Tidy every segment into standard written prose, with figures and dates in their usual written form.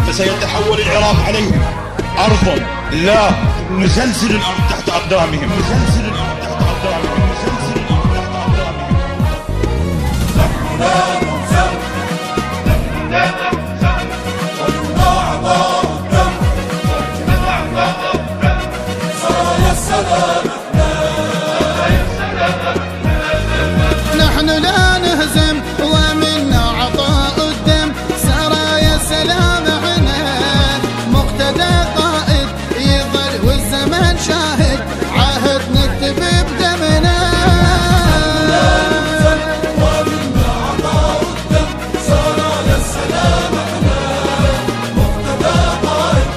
فسيتحول العراق عليهم أرضا لا نزلزل الأرض تحت أقدامهم، نزلزل الأرض تحت أقدامهم، نزلزل الأرض تحت أقدامهم. نحن لا نهزم، نحن لا نهزم، ولنا أعضاء الدم، ولنا أعضاء الدم، سرايا السلام نحن لا نهزم ومنا عطاء الدم، سرايا السلام احنا، مقتدى قائد يظل والزمن شاهد، عهد نكتب بدمنا. لا نهزم ومنا عطاء الدم، سرايا السلام احنا، مقتدى قائد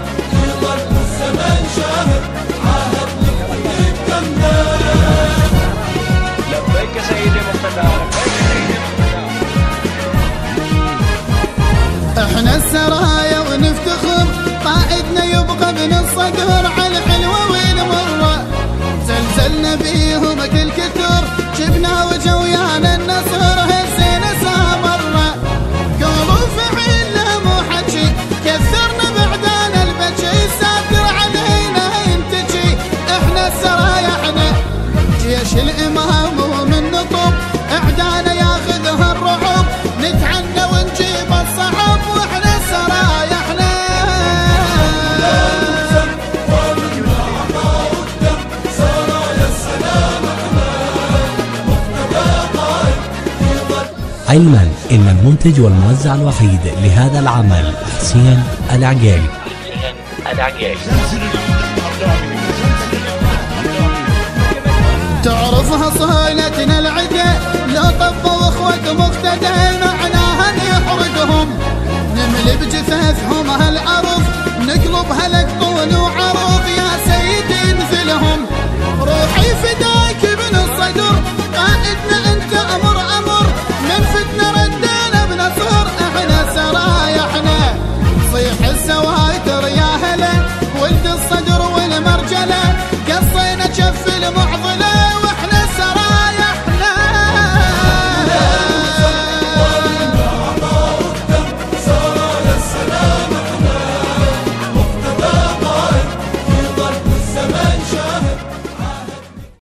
يظل والزمن شاهد، عهد نكتب بدمنا. لبيك سيدي مقتدى، لبيك سيدي مقتدى. احنا السرايا ونفتخر، قائدنا يبقى من الصدر، على الحلوة والمرة زلزلنا بيهم كل كتر، جبنا وجويانا النصر، هزينا سامرة قولوا فعلنا مو حكي، كثرنا بعدنا البكي، ساتر علينا ينتجي. احنا السرايا احنا جيش الامام ومن نطب، اعدانا ياخذها الرعب، نتعنى ونجيب الصعب، واحنا السرايا احنا. لا نهزم ومنا عطاء الدم، سرايا السلام احنا، مقتدى قائد يظل. علما ان المنتج والموزع الوحيد لهذا العمل حسين العقيلي. نزلزل الأرض تحت أقدامهم، نزلزل الأرض تحت أقدامهم. تعرفها صهيلتنا العدا، لو طبوا اخوة مقتدى معناها نحرقهم، نملي بجثثهم هالارض،